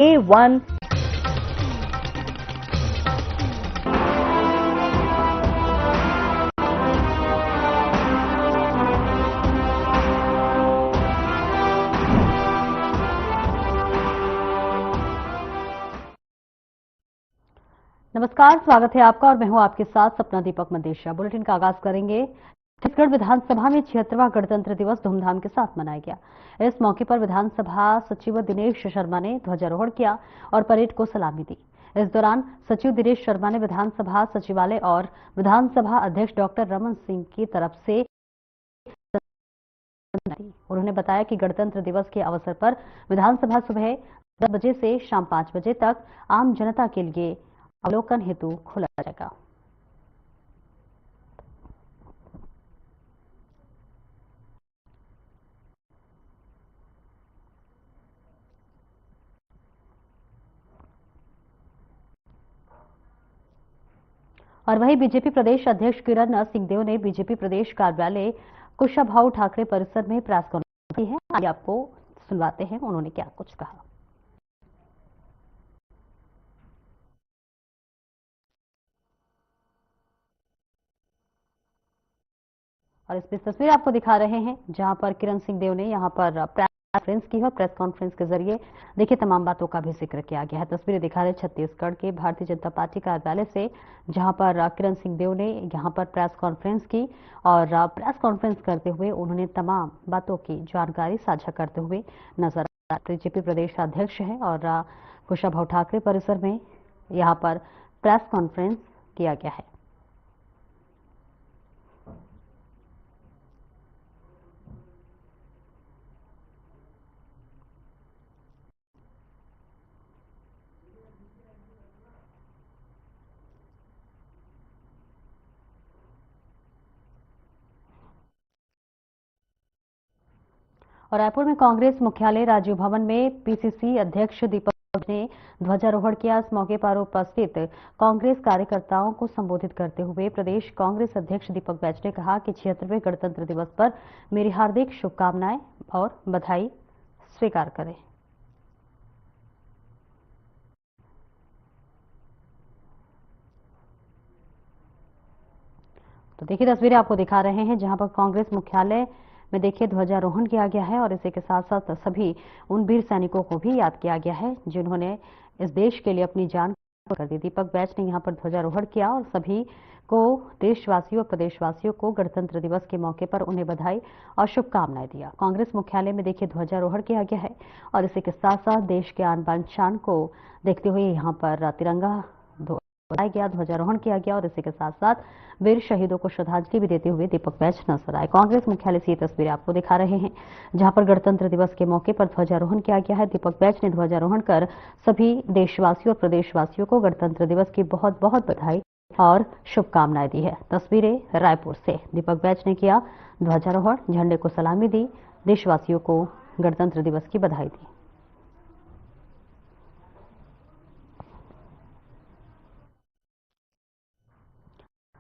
A1 नमस्कार, स्वागत है आपका और मैं हूं आपके साथ सपना दीपक मंदेशिया। बुलेटिन का आगाज करेंगे। छत्तीसगढ़ विधानसभा में 76वां गणतंत्र दिवस धूमधाम के साथ मनाया गया। इस मौके पर विधानसभा सचिव दिनेश शर्मा ने ध्वजारोहण किया और परेड को सलामी दी। इस दौरान सचिव दिनेश शर्मा ने विधानसभा सचिवालय और विधानसभा अध्यक्ष डॉक्टर रमन सिंह की तरफ से उन्होंने बताया कि गणतंत्र दिवस के अवसर पर विधानसभा सुबह 10 बजे से शाम 5 बजे तक आम जनता के लिए अवलोकन हेतु खोला जाएगा। और वहीं बीजेपी प्रदेश अध्यक्ष किरण सिंहदेव ने बीजेपी प्रदेश कार्यालय कुशाभाऊ ठाकरे परिसर में प्रेस कॉन्फ्रेंस की है। आइए आपको सुनवाते हैं उन्होंने क्या कुछ कहा। और इस तस्वीर आपको दिखा रहे हैं जहां पर किरण सिंहदेव ने यहां पर प्रेस कॉन्फ्रेंस की है। प्रेस कॉन्फ्रेंस के जरिए देखिए तमाम बातों का भी जिक्र किया गया है। तस्वीरें दिखा रहे छत्तीसगढ़ के भारतीय जनता पार्टी कार्यालय से, जहां पर किरण सिंहदेव ने यहां पर प्रेस कॉन्फ्रेंस की और प्रेस कॉन्फ्रेंस करते हुए उन्होंने तमाम बातों की जानकारी साझा करते हुए नजर आया। बीजेपी प्रदेश अध्यक्ष है और कुशाभाऊ ठाकरे परिसर में यहां पर प्रेस कॉन्फ्रेंस किया गया है। और रायपुर में कांग्रेस मुख्यालय राजीव भवन में पीसीसी अध्यक्ष दीपक ने ध्वजारोहण किया। इस मौके पर उपस्थित कांग्रेस कार्यकर्ताओं को संबोधित करते हुए प्रदेश कांग्रेस अध्यक्ष दीपक बैज ने कहा कि 76वें गणतंत्र दिवस पर मेरी हार्दिक शुभकामनाएं और बधाई स्वीकार करें। तो देखिए तस्वीरें आपको दिखा रहे हैं जहां पर कांग्रेस मुख्यालय में देखिए ध्वजारोहण किया गया है और इसी के साथ साथ सभी उन वीर सैनिकों को भी याद किया गया है जिन्होंने इस देश के लिए अपनी जान कर दी। दीपक बैज ने यहां पर ध्वजारोहण किया और सभी को, देशवासियों और प्रदेशवासियों को गणतंत्र दिवस के मौके पर उन्हें बधाई और शुभकामनाएं दिया। कांग्रेस मुख्यालय में देखिए ध्वजारोहण किया गया है और इसी के साथ साथ देश के आन बान शान को देखते हुए यहाँ पर तिरंगा बनाया गया, ध्वजारोहण किया गया और इसी के साथ साथ वीर शहीदों को श्रद्धांजलि भी देते हुए दीपक बैज नजर आए। कांग्रेस मुख्यालय से ये तस्वीरें आपको दिखा रहे हैं जहां पर गणतंत्र दिवस के मौके पर ध्वजारोहण किया गया है। दीपक बैज ने ध्वजारोहण कर सभी देशवासियों और प्रदेशवासियों को गणतंत्र दिवस की बहुत बहुत बधाई और शुभकामनाएं दी है। तस्वीरें रायपुर से, दीपक बैज ने किया ध्वजारोहण, झंडे को सलामी दी, देशवासियों को गणतंत्र दिवस की बधाई दी।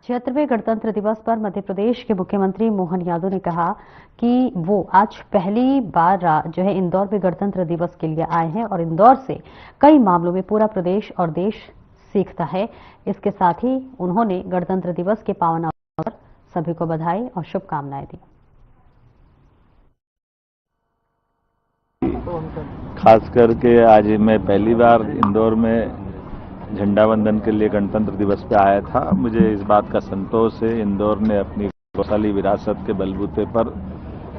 छिहत्तरवें गणतंत्र दिवस पर मध्य प्रदेश के मुख्यमंत्री मोहन यादव ने कहा कि वो आज पहली बार जो है इंदौर में गणतंत्र दिवस के लिए आए हैं और इंदौर से कई मामलों में पूरा प्रदेश और देश सीखता है। इसके साथ ही उन्होंने गणतंत्र दिवस के पावन अवसर पर सभी को बधाई और शुभकामनाएं दी। खास करके आज मैं पहली बार इंदौर में झंडा वंदन के लिए गणतंत्र दिवस पे आया था। मुझे इस बात का संतोष है, इंदौर ने अपनी गौरवशाली विरासत के बलबूते पर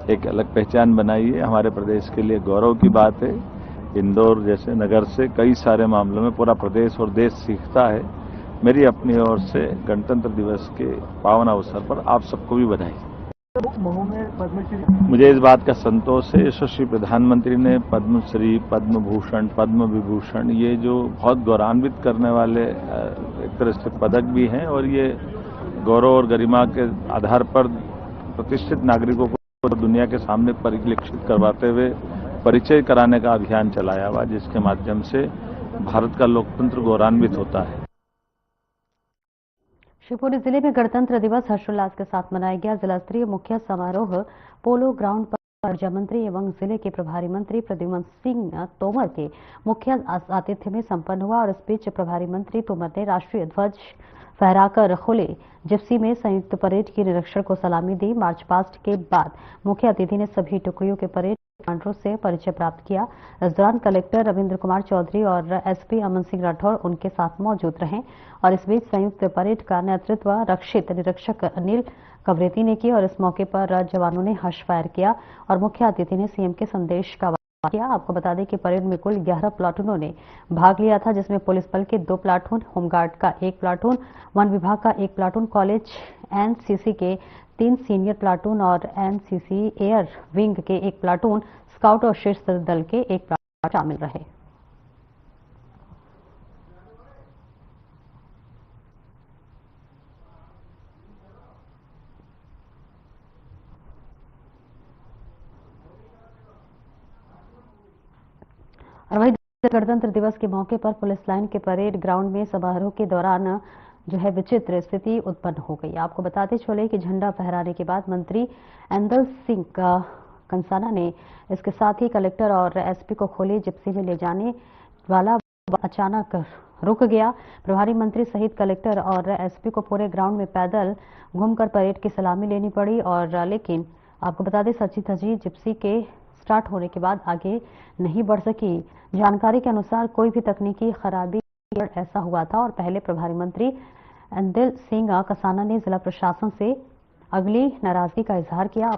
एक अलग पहचान बनाई है। हमारे प्रदेश के लिए गौरव की बात है। इंदौर जैसे नगर से कई सारे मामलों में पूरा प्रदेश और देश सीखता है। मेरी अपनी ओर से गणतंत्र दिवस के पावन अवसर पर आप सबको भी बधाई। मुझे इस बात का संतोष है, यशस्वी प्रधानमंत्री ने पद्मश्री, पद्म भूषण, पद्म विभूषण, ये जो बहुत गौरवान्वित करने वाले एक तरह से पदक भी हैं और ये गौरव और गरिमा के आधार पर प्रतिष्ठित नागरिकों को दुनिया के सामने परिलक्षित करवाते हुए परिचय कराने का अभियान चलाया हुआ, जिसके माध्यम से भारत का लोकतंत्र गौरवान्वित होता है। शिवपुरी जिले में गणतंत्र दिवस हर्षोल्लास के साथ मनाया गया। जिला स्तरीय मुख्य समारोह पोलो ग्राउंड पर ऊर्जा मंत्री एवं जिले के प्रभारी मंत्री प्रद्युम्न सिंह तोमर के मुख्य आतिथ्य में संपन्न हुआ और इस बीच प्रभारी मंत्री तोमर ने राष्ट्रीय ध्वज फहराकर खुले जिप्सी में संयुक्त परेड की निरीक्षण को सलामी दी। मार्च पास्ट के बाद मुख्य अतिथि ने सभी टुकड़ियों के परेड कमांडरों से परिचय प्राप्त किया। इस दौरान कलेक्टर रविंद्र कुमार चौधरी और एसपी अमन सिंह राठौड़ उनके साथ मौजूद रहे और इस बीच संयुक्त परेड का नेतृत्व रक्षित निरीक्षक अनिल कवरेती ने की और इस मौके पर जवानों ने हर्ष फायर किया और मुख्य अतिथि ने सीएम के संदेश का किया। आपको बता दें कि परेड में कुल 11 प्लाटूनों ने भाग लिया था, जिसमें पुलिस बल के 2 प्लाटून, होमगार्ड का 1 प्लाटून, वन विभाग का 1 प्लाटून, कॉलेज एनसीसी के 3 सीनियर प्लाटून और एनसीसी एयर विंग के 1 प्लाटून, स्काउट और शीर्ष दल के 1 प्लाटून शामिल रहे। और वहीं गणतंत्र दिवस के मौके पर पुलिस लाइन के परेड ग्राउंड में समारोह के दौरान विचित्र स्थिति उत्पन्न हो गई। आपको बताते चले कि झंडा फहराने के बाद मंत्री एंदल सिंह कंसाना ने इसके साथ ही कलेक्टर और एसपी को खोली जिप्सी में ले जाने वाला अचानक रुक गया। प्रभारी मंत्री सहित कलेक्टर और एसपी को पूरे ग्राउंड में पैदल घूमकर परेड की सलामी लेनी पड़ी और लेकिन आपको बता दें सची धजी जिप्सी के स्टार्ट होने के बाद आगे नहीं बढ़ सकी। जानकारी के अनुसार कोई भी तकनीकी खराबी ऐसा हुआ था और पहले प्रभारी मंत्री एंदल सिंह कंसाना ने जिला प्रशासन से अपनी नाराजगी का इजहार किया।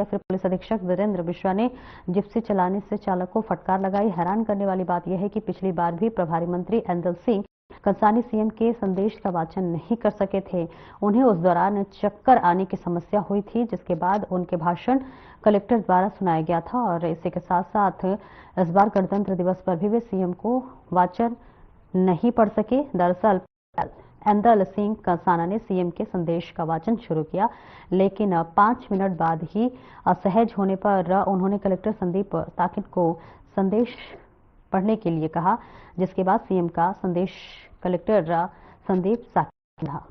फिर पुलिस अधीक्षक वीरेंद्र मिश्रा ने जिप्सी चलाने से चालक को फटकार लगाई। हैरान करने वाली बात यह है कि पिछली बार भी प्रभारी मंत्री एंदल सिंह कंसानी सीएम के संदेश का वाचन नहीं कर सके थे। उन्हें उस दौरान चक्कर आने की समस्या हुई थी, जिसके बाद उनके भाषण कलेक्टर द्वारा सुनाया गया था और इसी के साथ साथ इस बार गणतंत्र दिवस पर भी वे सीएम को वाचन नहीं पढ़ सके। दरअसल एंदल सिंह कंसाना ने सीएम के संदेश का वाचन शुरू किया, लेकिन 5 मिनट बाद ही असहज होने पर उन्होंने कलेक्टर संदीप ताकिन को संदेश पढ़ने के लिए कहा, जिसके बाद सीएम का संदेश कलेक्टर संदीप ताकिन रहा।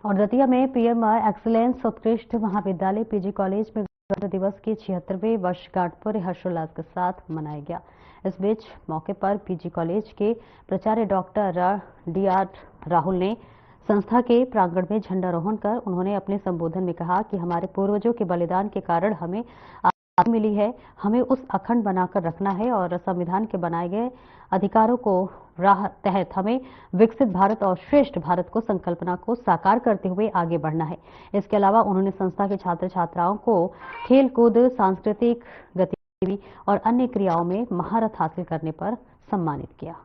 और दतिया में पीएम एक्सीलेंस उत्कृष्ट महाविद्यालय पीजी कॉलेज में गणतंत्र दिवस की 76वें वर्षगांठ पूरे हर्षोल्लास के साथ मनाया गया। इस बीच मौके पर पीजी कॉलेज के प्राचार्य डॉक्टर डीआर राहुल ने संस्था के प्रांगण में झंडारोहण कर उन्होंने अपने संबोधन में कहा कि हमारे पूर्वजों के बलिदान के कारण हमें आजादी मिली है। हमें उस अखंड बनाकर रखना है और संविधान के बनाए गए अधिकारों को राह तहत हमें विकसित भारत और श्रेष्ठ भारत को संकल्पना को साकार करते हुए आगे बढ़ना है। इसके अलावा उन्होंने संस्था के छात्र छात्राओं को खेल कूद, सांस्कृतिक गतिविधि और अन्य क्रियाओं में महारत हासिल करने पर सम्मानित किया।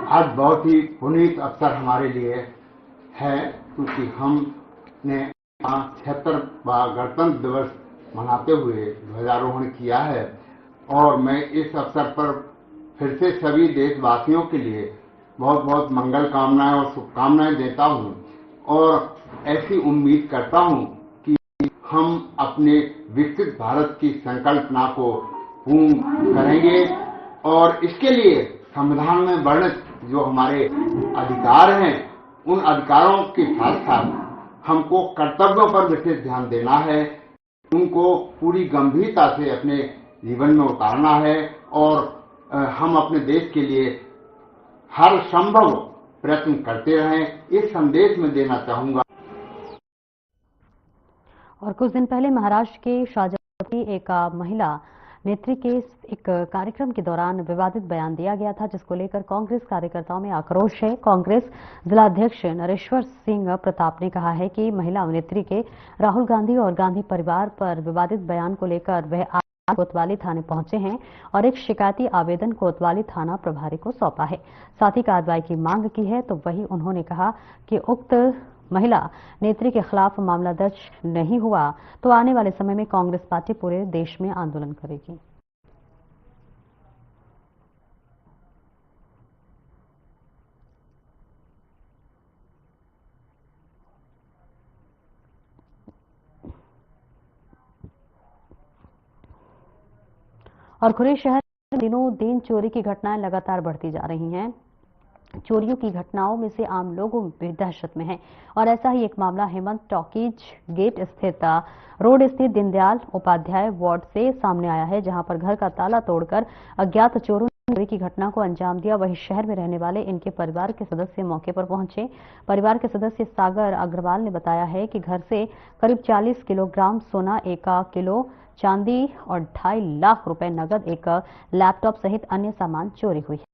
आज बहुत ही पुनीत अवसर हमारे लिए है, क्योंकि हमने 76वां गणतंत्र दिवस मनाते हुए ध्वजारोहण किया है और मैं इस अवसर पर फिर से सभी देशवासियों के लिए बहुत बहुत मंगल कामनाएं और शुभकामनाएं देता हूं और ऐसी उम्मीद करता हूं कि हम अपने विकसित भारत की संकल्पना को पूर्ण करेंगे और इसके लिए संविधान में वर्णित जो हमारे अधिकार हैं, उन अधिकारों के साथ साथ हमको कर्तव्यों पर विशेष ध्यान देना है, उनको पूरी गंभीरता से अपने जीवन में उतारना है और हम अपने देश के लिए हर संभव प्रयत्न करते रहें, इस संदेश में देना चाहूंगा। और कुछ दिन पहले महाराष्ट्र के शाहजहां की एक महिला नेत्री के एक कार्यक्रम के दौरान विवादित बयान दिया गया था, जिसको लेकर कांग्रेस कार्यकर्ताओं में आक्रोश है। कांग्रेस जिलाध्यक्ष नरेश्वर सिंह प्रताप ने कहा है कि महिला अभिनेत्री के राहुल गांधी और गांधी परिवार पर विवादित बयान को लेकर वह आज कोतवाली थाने पहुंचे हैं और एक शिकायती आवेदन कोतवाली थाना प्रभारी को सौंपा है। साथ ही कार्रवाई की मांग की है। तो वहीं उन्होंने कहा कि उक्त महिला नेत्री के खिलाफ मामला दर्ज नहीं हुआ तो आने वाले समय में कांग्रेस पार्टी पूरे देश में आंदोलन करेगी। और खुरे शहर में दिनों दिन चोरी की घटनाएं लगातार बढ़ती जा रही हैं। चोरियों की घटनाओं में से आम लोगों भी दहशत में हैं और ऐसा ही एक मामला हेमंत टॉकीज गेट स्थित रोड स्थित दीनदयाल उपाध्याय वार्ड से सामने आया है, जहां पर घर का ताला तोड़कर अज्ञात चोरों ने चोरी की घटना को अंजाम दिया। वहीं शहर में रहने वाले इनके परिवार के सदस्य मौके पर पहुंचे। परिवार के सदस्य सागर अग्रवाल ने बताया है कि घर से करीब 40 किलोग्राम सोना, 1 किलो चांदी और 2.5 लाख रुपए नगद, एक लैपटॉप सहित अन्य सामान चोरी हुई है।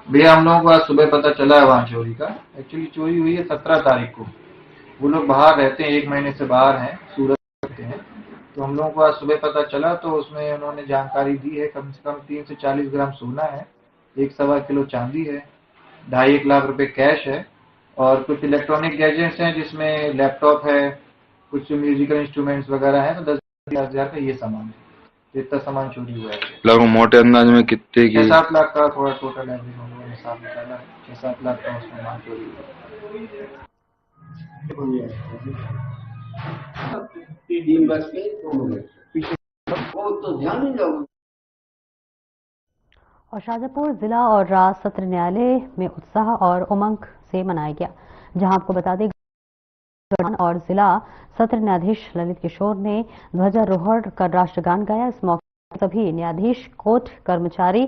भैया हम लोगों को आज सुबह पता चला है वहाँ चोरी का। एक्चुअली चोरी हुई है 17 तारीख को। वो लोग बाहर रहते हैं, 1 महीने से बाहर हैं, सूरत रहते हैं। तो हम लोगों को आज सुबह पता चला तो उसमें उन्होंने जानकारी दी है कम से कम 30 से 40 ग्राम सोना है, 1.25 किलो चांदी है, 2.5 लाख रुपए कैश है और कुछ इलेक्ट्रॉनिक गैजेट्स हैं जिसमें लैपटॉप है, कुछ म्यूजिकल इंस्ट्रूमेंट्स वगैरह हैं। तो 10,000 का ये सामान है। इतना सामान चोरी हुआ है। लगभग मोटे अंदाज में कितने की? 6-7 लाख का थोड़ा टोटल एवरेज हम लोगों ने हिसाब निकाला है। 6-7 लाख का उसमें माल चोरी हुआ। और शाजापुर जिला और राज सत्र न्यायालय में उत्साह और उमंग से मनाया गया, जहां आपको बता दें और जिला सत्र न्यायाधीश ललित किशोर ने ध्वजारोहण कर राष्ट्रगान गाया। इस मौके पर सभी न्यायाधीश, कोर्ट कर्मचारी,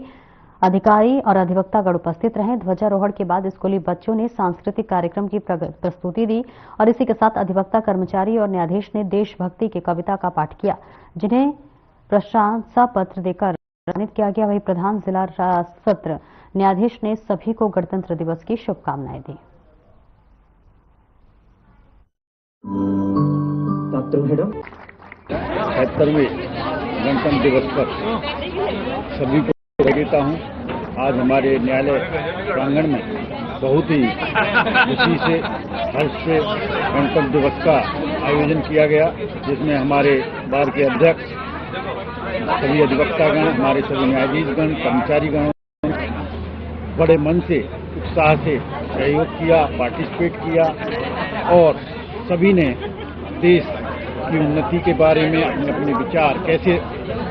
अधिकारी और अधिवक्तागण उपस्थित रहे। ध्वजारोहण के बाद स्कूली बच्चों ने सांस्कृतिक कार्यक्रम की प्रस्तुति दी और इसी के साथ अधिवक्ता, कर्मचारी और न्यायाधीश ने देशभक्ति की कविता का पाठ किया, जिन्हें प्रशंसा पत्र देकर सम्मानित किया गया। वहीं प्रधान जिला सत्र न्यायाधीश ने सभी को गणतंत्र दिवस की शुभकामनाएं दी। मैडम 73वें गणतंत्र दिवस पर सभी को देता हूं। आज हमारे न्यायालय प्रांगण में बहुत ही खुशी से, हर्ष से गणतंत्र दिवस का आयोजन किया गया, जिसमें हमारे बार के अध्यक्ष, सभी अधिवक्तागण, हमारे सभी न्यायाधीशगण, कर्मचारीगण बड़े मन से, उत्साह से सहयोग किया, पार्टिसिपेट किया और सभी ने देश की उन्नति के बारे में अपने अपने विचार, कैसे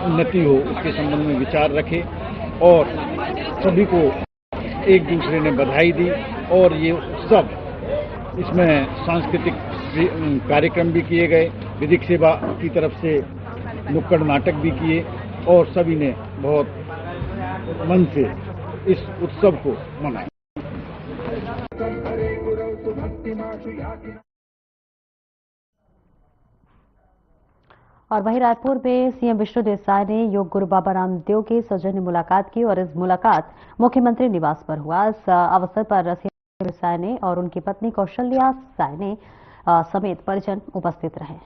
उन्नति हो उसके संबंध में विचार रखे और सभी को एक दूसरे ने बधाई दी। और ये उत्सव, इसमें सांस्कृतिक कार्यक्रम भी किए गए, विधिक सेवा की तरफ से नुक्कड़ नाटक भी किए और सभी ने बहुत मन से इस उत्सव को मनाया। और वहीं रायपुर में सीएम विष्णुदेव साय ने योग गुरु बाबा रामदेव के सौजन्य मुलाकात की और इस मुलाकात मुख्यमंत्री निवास पर हुआ। इस अवसर पर सीएम साय ने और उनकी पत्नी कौशल्या साय ने समेत परिजन उपस्थित रहे।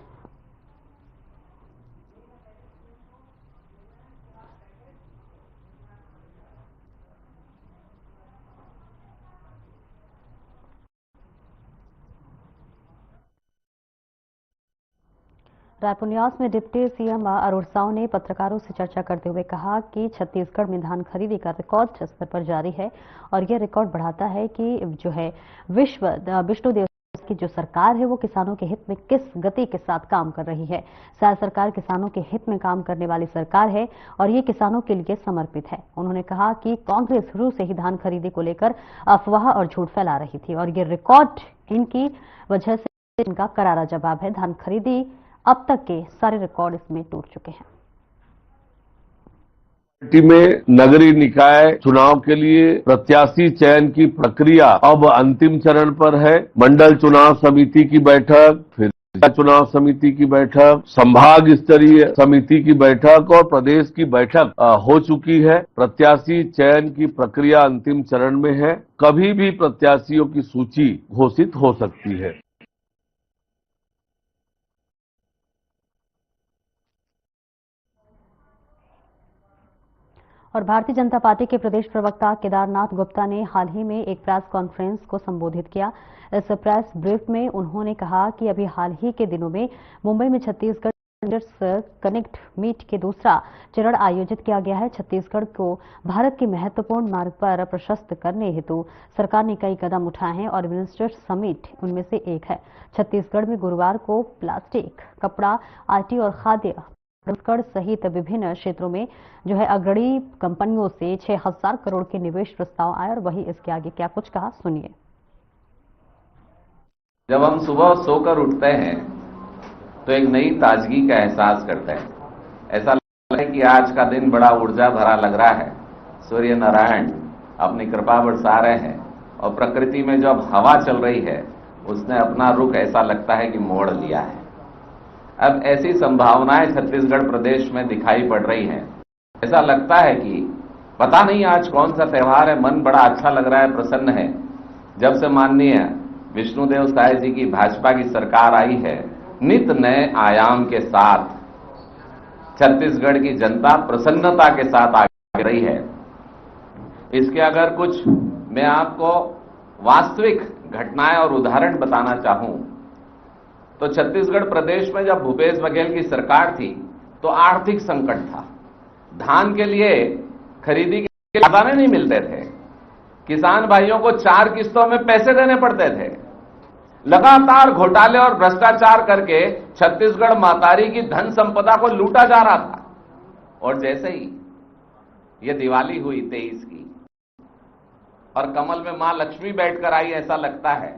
रायपुर न्यास में डिप्टी सीएम अरुण साव ने पत्रकारों से चर्चा करते हुए कहा कि छत्तीसगढ़ में धान खरीदी का रिकॉर्ड स्तर पर जारी है और यह रिकॉर्ड बढ़ाता है कि जो है विष्णुदेव की जो सरकार है वो किसानों के हित में किस गति के साथ काम कर रही है। साय सरकार किसानों के हित में काम करने वाली सरकार है और ये किसानों के लिए समर्पित है। उन्होंने कहा कि कांग्रेस शुरू से ही धान खरीदी को लेकर अफवाह और झूठ फैला रही थी और ये रिकॉर्ड इनकी वजह से इनका करारा जवाब है। धान खरीदी अब तक के सारे रिकॉर्ड इसमें टूट चुके हैं। में नगरीय निकाय चुनाव के लिए प्रत्याशी चयन की प्रक्रिया अब अंतिम चरण पर है। मंडल चुनाव समिति की बैठक, फिर जिला चुनाव समिति की बैठक, संभाग स्तरीय समिति की बैठक और प्रदेश की बैठक हो चुकी है। प्रत्याशी चयन की प्रक्रिया अंतिम चरण में है। कभी भी प्रत्याशियों की सूची घोषित हो सकती है। और भारतीय जनता पार्टी के प्रदेश प्रवक्ता केदारनाथ गुप्ता ने हाल ही में एक प्रेस कॉन्फ्रेंस को संबोधित किया। इस प्रेस ब्रीफ में उन्होंने कहा कि अभी हाल ही के दिनों में मुंबई में छत्तीसगढ़ कनेक्ट मीट के दूसरा चरण आयोजित किया गया है। छत्तीसगढ़ को भारत के महत्वपूर्ण मार्ग पर प्रशस्त करने हेतु सरकार ने कई कदम उठाए हैं और मिनिस्टर्स समिट उनमें से एक है। छत्तीसगढ़ में गुरुवार को प्लास्टिक, कपड़ा, आईटी और खाद्य छत्तीसगढ़ सहित विभिन्न क्षेत्रों में अग्रणी कंपनियों से 6,000 करोड़ के निवेश प्रस्ताव आए और वही इसके आगे क्या कुछ कहा, सुनिए। जब हम सुबह सोकर उठते हैं तो एक नई ताजगी का एहसास करते हैं। ऐसा लगता है कि आज का दिन बड़ा ऊर्जा भरा लग रहा है। सूर्य नारायण अपनी कृपा बरसा रहे हैं और प्रकृति में जब हवा चल रही है उसने अपना रुख ऐसा लगता है कि मोड़ लिया है। अब ऐसी संभावनाएं छत्तीसगढ़ प्रदेश में दिखाई पड़ रही हैं। ऐसा लगता है कि पता नहीं आज कौन सा त्योहार है, मन बड़ा अच्छा लग रहा है, प्रसन्न है। जब से माननीय विष्णुदेव साय जी की भाजपा की सरकार आई है, नित नए आयाम के साथ छत्तीसगढ़ की जनता प्रसन्नता के साथ आगे रही है। इसके अगर कुछ मैं आपको वास्तविक घटनाएं और उदाहरण बताना चाहूं तो छत्तीसगढ़ प्रदेश में जब भूपेश बघेल की सरकार थी तो आर्थिक संकट था। धान के लिए खरीदी के खजाने नहीं मिलते थे। किसान भाइयों को 4 किस्तों में पैसे देने पड़ते थे। लगातार घोटाले और भ्रष्टाचार करके छत्तीसगढ़ महतारी की धन संपदा को लूटा जा रहा था। और जैसे ही ये दिवाली हुई 23 की और कमल में मां लक्ष्मी बैठकर आई, ऐसा लगता है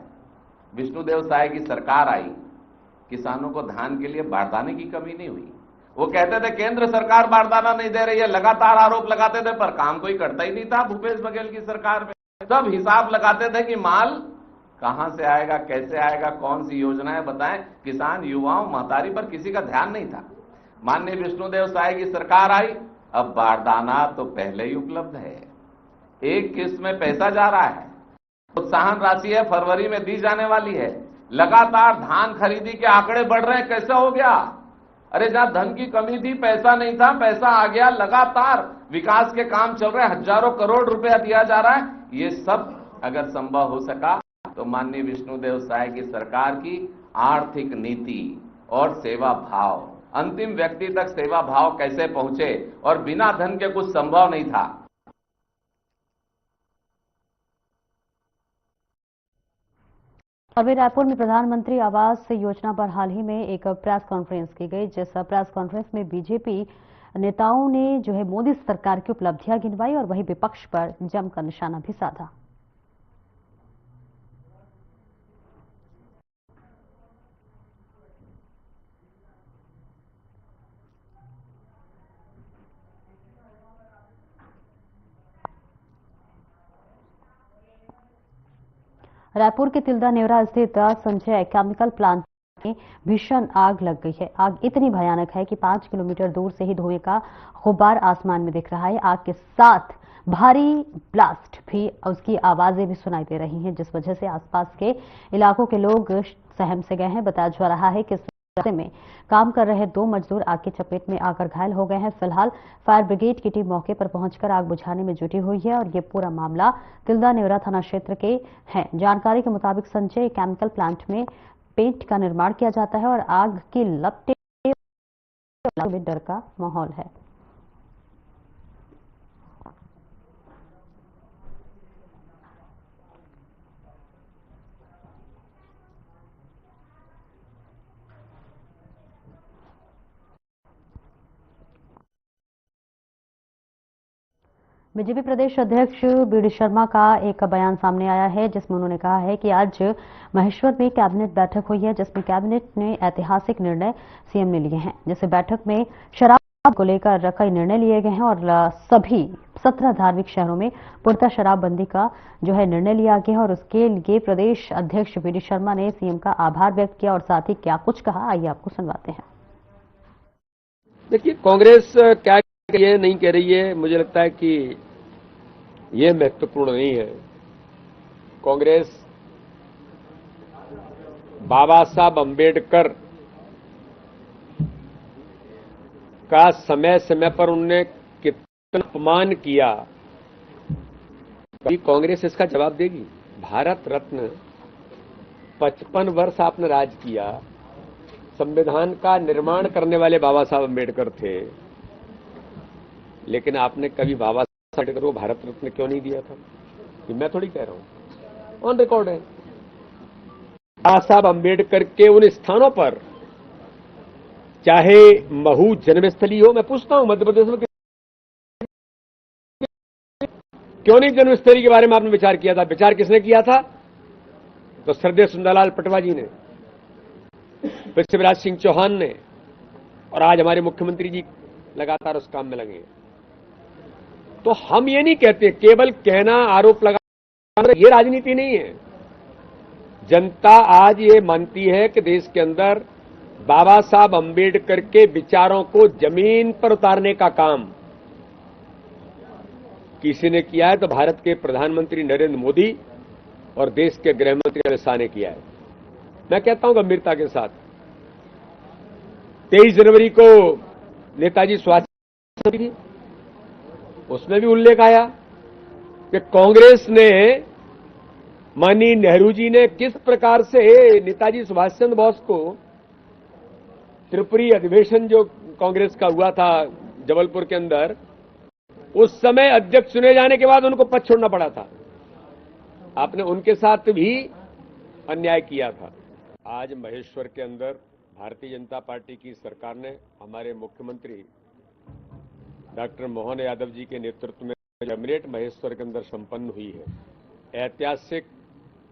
विष्णुदेव साय की सरकार आई, किसानों को धान के लिए बारदाने की कमी नहीं हुई। वो कहते थे केंद्र सरकार बारदाना नहीं दे रही है, लगातार आरोप लगाते थे, पर काम कोई करता ही नहीं था भूपेश बघेल की सरकार में। सब हिसाब लगाते थे कि माल कहां से आएगा, कैसे आएगा, कौन सी योजनाएं बताएं। किसान, युवाओं, महतारी पर किसी का ध्यान नहीं था। माननीय विष्णुदेव साय की सरकार आई, अब बारदाना तो पहले ही उपलब्ध है, एक किस्त में पैसा जा रहा है, प्रोत्साहन राशि है फरवरी में दी जाने वाली है। लगातार धान खरीदी के आंकड़े बढ़ रहे हैं। कैसा हो गया? अरे जहां धन की कमी थी, पैसा नहीं था, पैसा आ गया। लगातार विकास के काम चल रहे हैं, हजारों करोड़ रुपया दिया जा रहा है। ये सब अगर संभव हो सका तो माननीय विष्णुदेव साय की सरकार की आर्थिक नीति और सेवा भाव, अंतिम व्यक्ति तक सेवा भाव कैसे पहुंचे और बिना धन के कुछ संभव नहीं था। अभी रायपुर में प्रधानमंत्री आवास योजना पर हाल ही में एक प्रेस कॉन्फ्रेंस की गई, जिस प्रेस कॉन्फ्रेंस में बीजेपी नेताओं ने मोदी सरकार की उपलब्धियां गिनवाई और वही विपक्ष पर जमकर निशाना भी साधा। रायपुर के तिल्दा नेवरा स्थित संजय केमिकल प्लांट में भीषण आग लग गई है। आग इतनी भयानक है कि 5 किलोमीटर दूर से ही धुएं का गुब्बार आसमान में दिख रहा है। आग के साथ भारी ब्लास्ट भी, उसकी आवाजें भी सुनाई दे रही हैं, जिस वजह से आसपास के इलाकों के लोग सहम से गए हैं। बताया जा रहा है कि रास्ते में काम कर रहे 2 मजदूर आग की चपेट में आकर घायल हो गए हैं। फिलहाल फायर ब्रिगेड की टीम मौके पर पहुंचकर आग बुझाने में जुटी हुई है और ये पूरा मामला तिल्दा नेवरा थाना क्षेत्र के है। जानकारी के मुताबिक संजय केमिकल प्लांट में पेंट का निर्माण किया जाता है और आग की लपटें में डर का माहौल है। बीजेपी प्रदेश अध्यक्ष बी डी शर्मा का एक बयान सामने आया है, जिसमें उन्होंने कहा है कि आज महेश्वर में कैबिनेट बैठक हुई है, जिसमें कैबिनेट ने ऐतिहासिक निर्णय सीएम ने लिए हैं। जैसे बैठक में शराब को लेकर कई निर्णय लिए गए हैं और सभी 17 धार्मिक शहरों में पुरता शराबबंदी का निर्णय लिया गया और उसके लिए प्रदेश अध्यक्ष बी डी शर्मा ने सीएम का आभार व्यक्त किया और साथ ही क्या कुछ कहा, आइए आपको सुनवाते हैं। देखिए, कांग्रेस क्या ये नहीं कह रही है, मुझे लगता है कि ये महत्वपूर्ण नहीं है। कांग्रेस बाबा साहब अंबेडकर का समय समय पर उन्होंने कितना अपमान किया, कभी कांग्रेस इसका जवाब देगी? भारत रत्न 55 वर्ष आपने राज किया, संविधान का निर्माण करने वाले बाबा साहब अम्बेडकर थे, लेकिन आपने कभी बाबा साहब अम्बेडकर को भारत रत्न क्यों नहीं दिया था? ये मैं थोड़ी कह रहा हूं, ऑन रिकॉर्ड है। बाबा साहब अम्बेडकर के उन स्थानों पर, चाहे महू जन्मस्थली हो, मैं पूछता हूं मध्य प्रदेश में क्यों नहीं जन्मस्थली के बारे में आपने विचार किया था? विचार किसने किया था? तो श्रद्धेय सुंदरलाल पटवा जी ने, पृथ्वीराज सिंह चौहान ने, और आज हमारे मुख्यमंत्री जी लगातार उस काम में लगे हैं। तो हम ये नहीं कहते, केवल कहना, आरोप लगाना, ये राजनीति नहीं है। जनता आज ये मानती है कि देश के अंदर बाबा साहब अम्बेडकर के विचारों को जमीन पर उतारने का काम किसी ने किया है तो भारत के प्रधानमंत्री नरेंद्र मोदी और देश के गृह मंत्री अमित शाह ने किया है। मैं कहता हूं गंभीरता के साथ, 23 जनवरी को नेताजी सुभाष चंद्र बोस, उसमें भी उल्लेख आया कि कांग्रेस ने, माननीय नेहरू जी ने किस प्रकार से नेताजी सुभाष चंद्र बोस को त्रिपुरी अधिवेशन जो कांग्रेस का हुआ था जबलपुर के अंदर, उस समय अध्यक्ष चुने जाने के बाद उनको पद छोड़ना पड़ा था। आपने उनके साथ भी अन्याय किया था। आज महेश्वर के अंदर भारतीय जनता पार्टी की सरकार ने, हमारे मुख्यमंत्री डॉक्टर मोहन यादव जी के नेतृत्व में कैबिनेट महेश्वर के अंदर संपन्न हुई है। ऐतिहासिक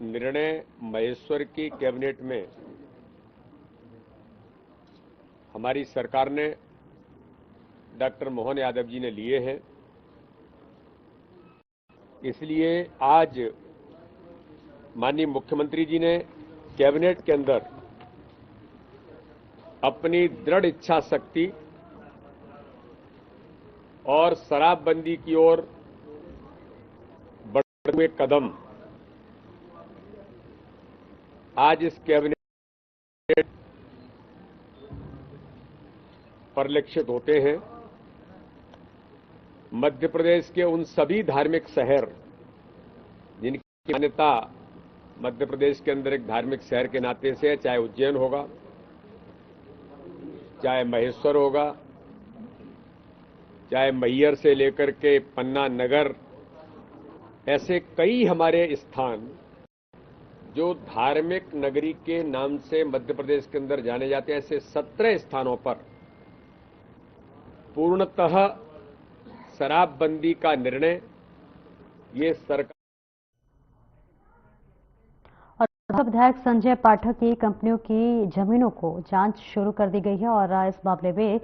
निर्णय महेश्वर की कैबिनेट में हमारी सरकार ने, डॉक्टर मोहन यादव जी ने लिए हैं। इसलिए आज माननीय मुख्यमंत्री जी ने कैबिनेट के अंदर अपनी दृढ़ इच्छा शक्ति और शराबबंदी की ओर बढ़ते हुए कदम आज इस कैबिनेट परिलक्षित होते हैं। मध्य प्रदेश के उन सभी धार्मिक शहर जिनकी मान्यता मध्य प्रदेश के अंदर एक धार्मिक शहर के नाते से है, चाहे उज्जैन होगा, चाहे महेश्वर होगा, चाहे मैहर से लेकर के पन्ना नगर, ऐसे कई हमारे स्थान जो धार्मिक नगरी के नाम से मध्य प्रदेश के अंदर जाने जाते हैं, ऐसे 17 स्थानों पर पूर्णतः शराबबंदी का निर्णय ये सरकार। और विधायक संजय पाठक की कंपनियों की जमीनों को जांच शुरू कर दी गई है और इस मामले में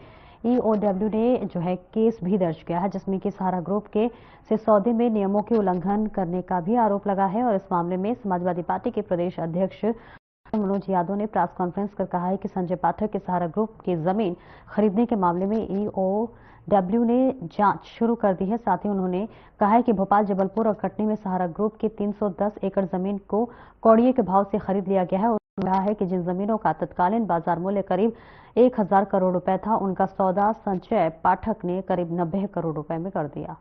ईओडब्ल्यू ने जो है केस भी दर्ज किया है, जिसमें कि सहारा ग्रुप के से सौदे में नियमों के उल्लंघन करने का भी आरोप लगा है। और इस मामले में समाजवादी पार्टी के प्रदेश अध्यक्ष मनोज यादव ने प्रेस कॉन्फ्रेंस कर कहा है कि संजय पाठक के सहारा ग्रुप की जमीन खरीदने के मामले में ईओडब्ल्यू ने जांच शुरू कर दी है। साथ ही उन्होंने कहा है कि भोपाल, जबलपुर और कटनी में सहारा ग्रुप की 310 एकड़ जमीन को कौड़िए के भाव से खरीद लिया गया है। उन्होंने कहा है कि जिन जमीनों का तत्कालीन बाजार मूल्य करीब 1000 करोड़ रुपए था, उनका सौदा संजय पाठक ने करीब 90 करोड़ रुपए में कर दिया।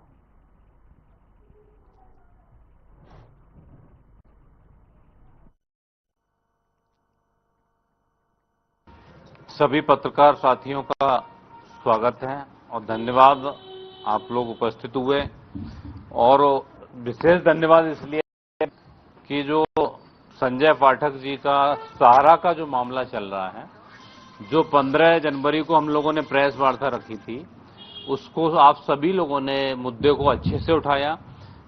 सभी पत्रकार साथियों का स्वागत है और धन्यवाद, आप लोग उपस्थित हुए। और विशेष धन्यवाद इसलिए कि जो संजय पाठक जी का सहारा का जो मामला चल रहा है, जो 15 जनवरी को हम लोगों ने प्रेस वार्ता रखी थी, उसको आप सभी लोगों ने मुद्दे को अच्छे से उठाया,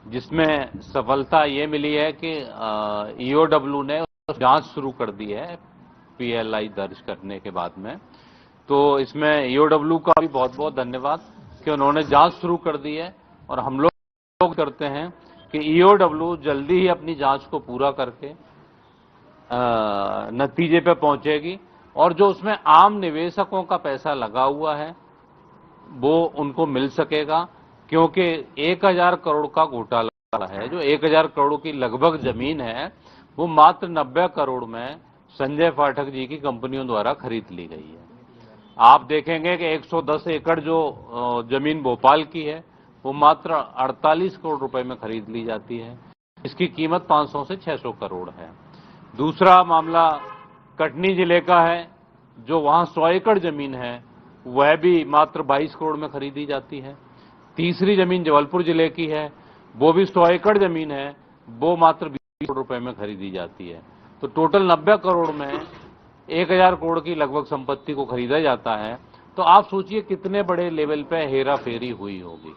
जिसमें सफलता ये मिली है कि ईओडब्ल्यू ने जांच शुरू कर दी है पीएलआई दर्ज करने के बाद में। तो इसमें ईओडब्ल्यू का भी बहुत बहुत धन्यवाद कि उन्होंने जांच शुरू कर दी है। और हम लोग करते हैं कि ईओडब्ल्यू जल्दी ही अपनी जांच को पूरा करके नतीजे पे पहुंचेगी और जो उसमें आम निवेशकों का पैसा लगा हुआ है वो उनको मिल सकेगा, क्योंकि 1000 करोड़ का घोटाला है। जो 1000 करोड़ की लगभग जमीन है वो मात्र 90 करोड़ में संजय पाठक जी की कंपनियों द्वारा खरीद ली गई है। आप देखेंगे कि 110 एकड़ जो जमीन भोपाल की है वो मात्र 48 करोड़ रुपए में खरीद ली जाती है। इसकी कीमत 500 से 600 करोड़ है। दूसरा मामला कटनी जिले का है, जो वहां 100 एकड़ जमीन है वह भी मात्र 22 करोड़ में खरीदी जाती है। तीसरी जमीन जबलपुर जिले की है, वो भी 100 एकड़ जमीन है, वो मात्र 20 करोड़ रुपए में खरीदी जाती है। तो टोटल 90 करोड़ में 1000 करोड़ की लगभग संपत्ति को खरीदा जाता है। तो आप सोचिए कितने बड़े लेवल पे हेरा फेरी हुई होगी।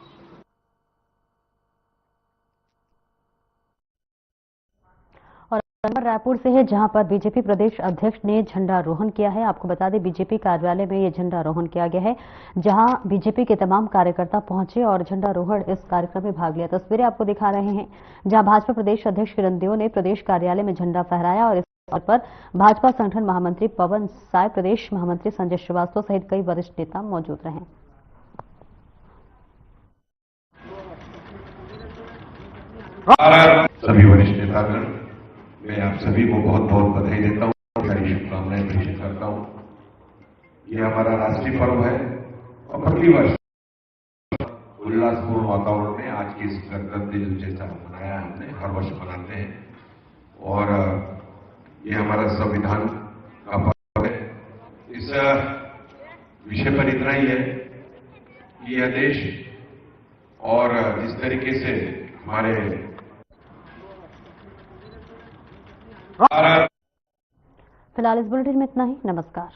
खबर रायपुर से है, जहां पर बीजेपी प्रदेश अध्यक्ष ने झंडारोहण किया है। आपको बता दें, बीजेपी कार्यालय में यह झंडारोहण किया गया है, जहां बीजेपी के तमाम कार्यकर्ता पहुंचे और झंडारोहण इस कार्यक्रम में भाग लिया। तस्वीरें आपको दिखा रहे हैं, जहां भाजपा प्रदेश अध्यक्ष किरण देव ने प्रदेश कार्यालय में झंडा फहराया और इस अवसर पर भाजपा संगठन महामंत्री पवन साय, प्रदेश महामंत्री संजय श्रीवास्तव सहित कई वरिष्ठ नेता मौजूद रहे। सभी वरिष्ठ नेतागण, मैं आप सभी को बहुत बहुत बधाई देता हूँ, सारी शुभकामनाएं प्रेषित करता हूँ। ये हमारा राष्ट्रीय पर्व है और प्रति वर्ष उल्लासपूर्ण वातावरण में आज की इस गणतंत्र दिवस जैसा मनाया है, हमने हर वर्ष मनाते हैं और ये हमारा संविधान का पर्व है। इस विषय पर इतना ही है कि यह देश और जिस तरीके से हमारे फिलहाल इस बुलेटिन में इतना ही। नमस्कार।